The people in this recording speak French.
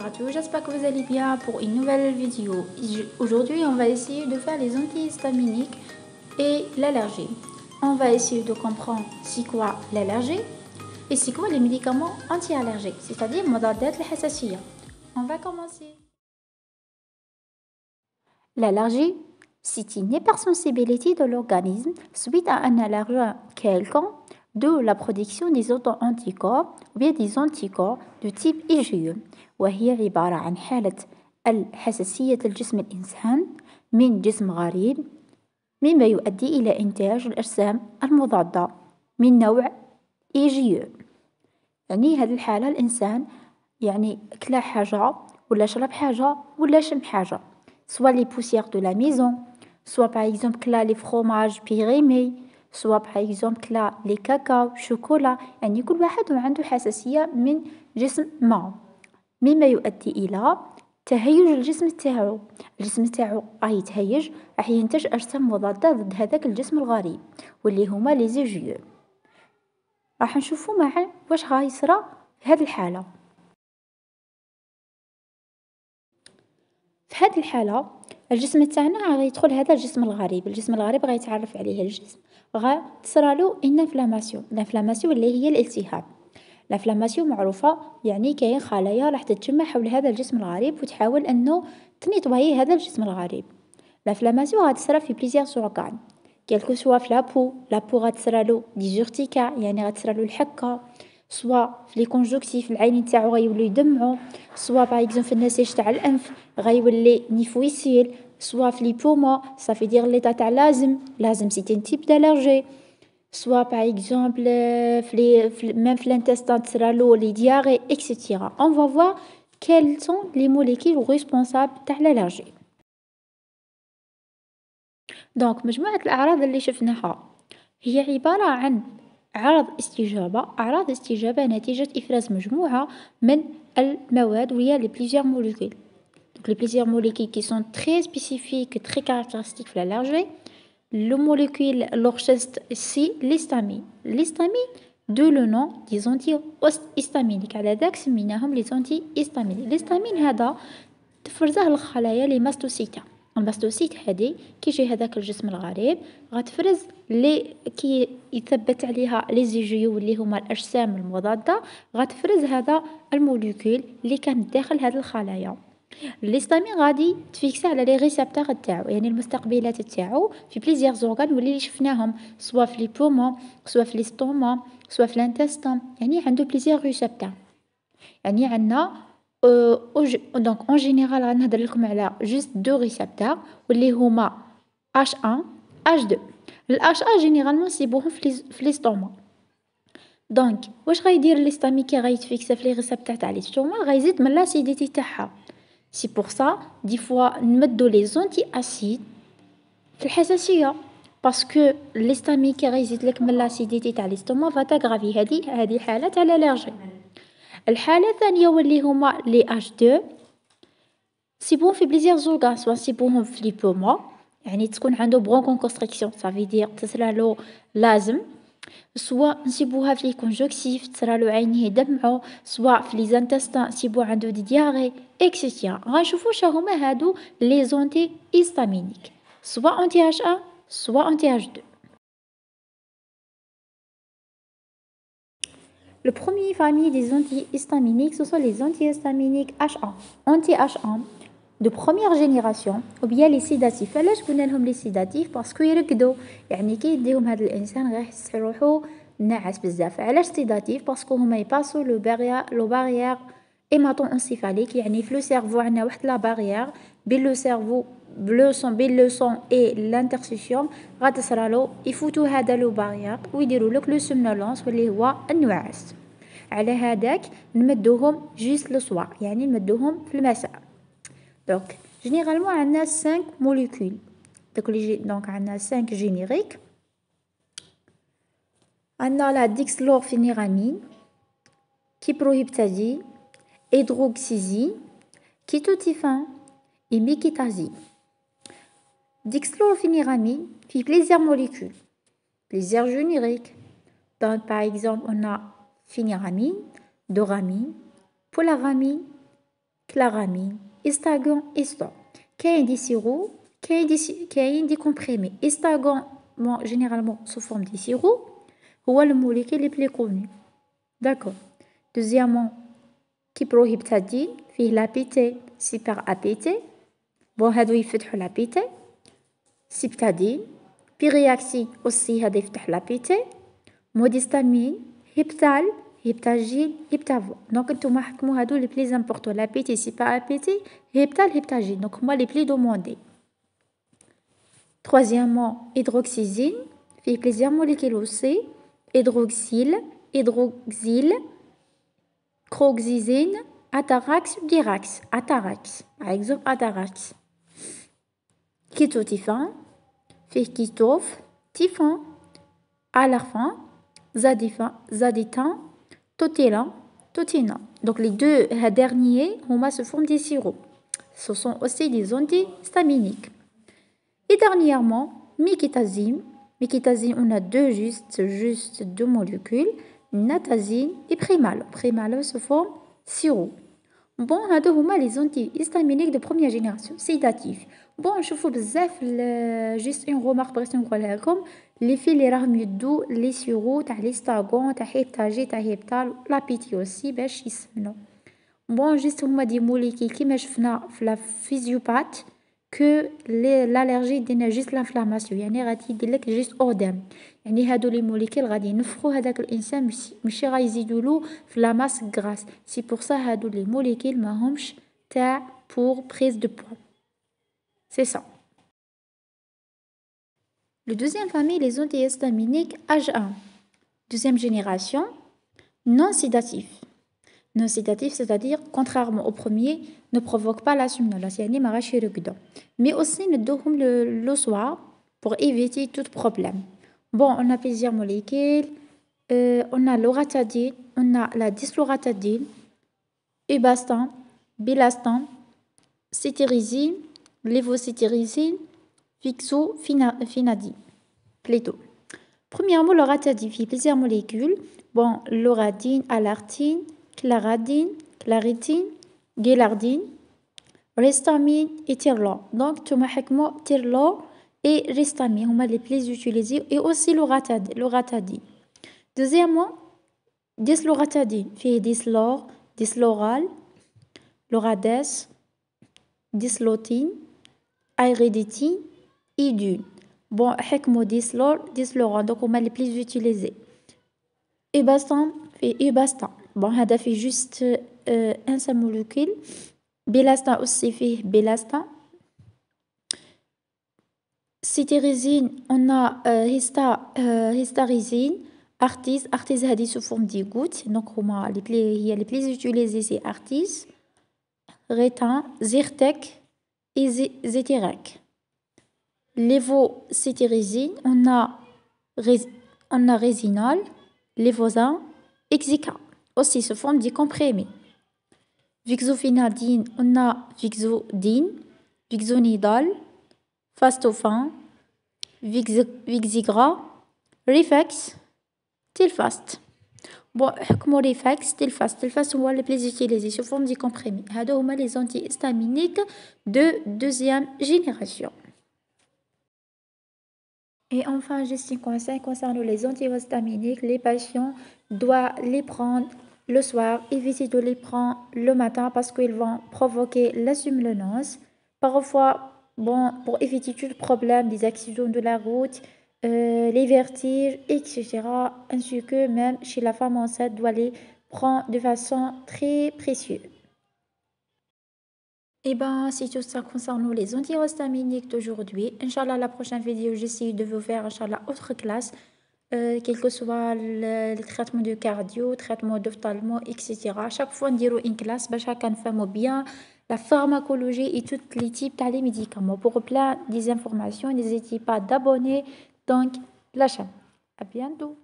à tous, j'espère que vous allez bien pour une nouvelle vidéo. Aujourd'hui, on va essayer de faire les antihistaminiques et l'allergie. On va essayer de comprendre c'est quoi l'allergie et c'est quoi les médicaments anti-allergiques, c'est-à-dire مضادات الحساسية. On va commencer. L'allergie, c'est une hypersensibilité de l'organisme suite à un allergène quelconque, de la production des auto-anticorps ou bien des anticorps de type IgE. وهي عبارة عن حالة الحساسية الجسم الإنسان من جسم غريب، مما يؤدي إلى إنتاج الأجسام المضادة من نوع IgE. يعني هذه الحالة الإنسان يعني كلا حاجة ولا شرب حاجة ولا شم حاجة، soit les poussières de la maison, soit par exemple là les fromages périmés, soit par exemple là les cacao, chocolat. يعني كل واحد عنده حساسية من جسم ما، مما يؤدي إلى تهيج الجسم تاعو. الجسم تاعو راه يتهيج، راح ينتج أجسام مضادة ضد هذاك الجسم الغريب واللي هما لي زيجيو. راح نشوفو معا واش غيصرى في هذه الحالة. في هذه الحالة الجسم تاعنا غيدخل هذا الجسم الغريب، الجسم الغريب غيتعرف عليه الجسم، غتصرالو انفلاماسيون. الانفلاماسيون اللي هي الالتهاب. الانفلاماسيون معروفة، يعني كاين خلايا راح تتجمع حول هذا الجسم الغريب وتحاول انه تنيطوي هذا الجسم الغريب. الانفلاماسيون غتصرى في بليزيغ سورغان، كيلكو سوا في لابو غتصرالو دي زورتيكا، يعني غتصرالو الحكة، سوا في لي كونجوكتيف العين تاعو غيولي يدمعو، سوا باغ اكزومبل في النسيج تاع الانف غيولي نيفو يسيل، سوا في لي بومون صافي دير ليطا تاع لازم سي ان تيب دالرجي، سوا باغ اكزومبل ميم في الانتستان تصرالو لي دياري اكسيتيرا. اون فوا فوار كيل سون لي موليكول ريسبونسابل تاع الالرجي. دونك مجموعة الأعراض اللي شفناها هي عبارة عن أعراض استجابة نتيجة إفراز مجموعة من المواد وهي لي بليزيور موليكول. Donc les plusieurs molécules qui sont très spécifiques et très caractéristiques de l'allergie. Le molécule l'orchestre, c'est l'histamine. L'histamine, de le nom des antihistaminiques. على ذاك سميناهم les antihistaminiques. الهستامين هذا تفرزه الخلايا لي ماستوسيتا. الماستوسيت هذه كي يجي هذاك الجسم الغريب غتفرز لي كي يثبت عليها لي زيجيو اللي هما الاجسام المضاده، غتفرز هذا الموليكول اللي كان داخل هذه الخلايا. الهستامين غادي تفيكسا على لي ريسبتور تاعو، يعني المستقبلات تاعو في بليزيغ زورغان واللي شفناهم، سوا في لي بومون، سوا في لي ستوما، سوا في الانتستان. يعني عنده بليزيغ ريسبتور. يعني عندنا دونك اون جينيرال غنهضر لكم على جوست دو ريسبتور واللي هما H1 H2. الH1 جينيرالمون نصيبوهم في لي ستوما. دونك واش غيدير الهستامين كي غيتفيكسا في لي ريسبتور تاع لي ستوما؟ غيزيد من لاسيديتي تاعها. سي بور سا دي فوا نمدو لي زونتي اسيد في الحساسيه، باسكو الهستامين كي غيزيد لك من لاسيديتي تاع لي ستوما فتاغرافي هذه حاله تاع الالرجي. الحالة الثانية واللي هما لي H2 نصيبوهم في بليزيغ زورغان، سوا نصيبوهم في لي بومون، يعني تكون عنده برونكون كونستريكسيون صافي دير تصرالو لازم، سوا نصيبوها في لي كونجوكتيف تصرالو عينيه يدمعو، سوا في لي زانتستان نصيبو عنده دي دياري اكسيتيرا. غنشوفو شهما هادو لي زونتي هيستامينيك، سوا انتي H1 سوا انتي H2. Le premier famille des antihistaminiques, ce sont les antihistaminiques H1, anti-H1 de première génération ou bien les sédatifs. علاش قلنا لهم les sédatifs؟ باسكو يرقدوا، يعني كي يديهم هذا الانسان راح يحس روحو ناعس بزاف. علاش sédatifs؟ باسكو هما يباسو لو باريير hémato-encéphalique، يعني في لو سيرفو عندنا واحد لا باريير بين لو سيرفو بين لو سون اي لانترسيسيوم، غتصرالو يفوتو هذا لو باريير ويديروا لك لو سومنولونس واللي هو النعاس. على هذاك نمدوهم جوست لو سوار، يعني نمدوهم في المساء. دونك جينيرالمون عندنا 5 موليكول، دونك عندنا 5 جينيريك. عندنا لا ديكسلورفينيرامين، كيبروهيبتازين، هيدروكسيزين، كيتوتيفان et méquetazine. Dixchlorpheniramine fait plusieurs molécules, plusieurs génériques. Donc, par exemple, on a phéniramine, doramine, polaramine, chloramine, histagon, histon. Kayen des sirops, kayen des comprimés. Histagon, bon, généralement sous forme de sirop, هو le molécule les plus connu. D'accord. Deuxièmement, kyproheptadine, فيه l'APT, c'est par APT. Bon, هادو يفتحوا l'APT. Ciptadine, pyriaxine aussi هذا يفتح l'APT. Modhistamine, Heptal, Heptagine, Heptavon. Donc, نتوما حكموا هادو les plus importants. L'APT, c'est pas APT, Heptal, Heptagine. Donc, moi, les plus demandés. Troisièmement, hydroxyzine, fait plusieurs molécules aussi. Hydroxyle, hydroxyle, croxyzine, atarax, dirax. Atarax, par exemple, atarax. Kétotifan, fait kétophe, typhon, alarfan, zaditan, totélan, totina. Donc les deux derniers, on se forment des sirops. Ce sont aussi des antihistaminiques. Et dernièrement, miquitazine. Miquitazine, on a juste deux molécules, natazine et primalo. Primalo se forme sirop. Bon, هادو هما les antihistaminiques de première génération, sédatifs. Bon, نشوفوا بزاف juste une remarque بغيت نقولها لكم les filles اللي راهم يدوا les sirops تاع l'histagon تاع هيبتاجي تاع هيبتال لا بيتي aussi باش يسمنوا. Bon, juste هما دي molécules كيما شفنا في la physiopathe que l'allergie دينا juste l'inflammation يعني غادي يدير لك juste أودام يعني هادو لي موليكيل غادي ينفخوا هذاك الانسان ماشي غايزيدولو في لا ماس غراس سي بور سا هادو لي موليكيل ماهمش تاع pour prise de poids. C'est ça. Le deuxième famille, les antihistaminiques H1. Deuxième génération, non sédatifs. Non sédatifs, c'est-à-dire, contrairement au premier, ne provoquent pas la somnolence. يعني ما غاش يرقدوا. Mais aussi ندوهم le soir pour éviter tout problème. Bon, on a plusieurs molécules. On a l'oratadine, on a la disloratadine, ubastan, bilastan, cetirizine, lévocetirizine, fixofinadine. Plutôt. Premièrement, l'oratadine, il y a plusieurs molécules. Bon, l'oradine, alartine, claradine, claritine, guélardine, restamine et tirlor. Donc, tout le tirlor et restamine, on les plus utilisés. Et aussi l'oratadine. Deuxièmement, disloratadine, fait dislor, disloral, loradès, dislotine, iriditine, idune. Bon, حكموا dislor, disloran, donc on les plus utilisés. Ubastan, fait ubastan. Bon, هذا fait juste un seul molécule. Bilastan aussi fait bilastan. Cetirizine, on a histarizine. Artis هذه sous forme de gouttes. Donc, les plus utilisés, c'est Artis, Rétin, Zyrtec et Zétirac. Lévocetirizine, on a Résinol, Lévosin, Exica. Aussi sous forme de comprimés. Vixofinadine, on a Vixodine, Vixonidol, Fastofan, Vixigra, Rifex, Tilfast. Bon, حكموا Rifex, Tilfast هو les plus utilisés sous forme de comprimés. هادو هما les antihistaminiques de deuxième génération. Et enfin, juste un conseil concernant les antihistaminiques, les patients doivent les prendre le soir, éviter de les prendre le matin parce qu'ils vont provoquer la somnolence. Parfois, bon, pour éviter tout problème des accidents de la route, les vertiges, etc. Ainsi que même chez la femme enceinte, doit les prendre de façon très précieuse. Et ben, c'est tout ça concernant les antihistaminiques d'aujourd'hui. Inch'Allah, la prochaine vidéo, j'essaie de vous faire, Inch'Allah, autre classe, quel que soit le traitement de cardio, traitement d'ophtalmo, etc. À chaque fois, on dira une classe, chacun fait bien la pharmacologie et tous les types de médicaments. Pour plein des informations, n'hésitez pas d'abonner donc la chaîne. À bientôt.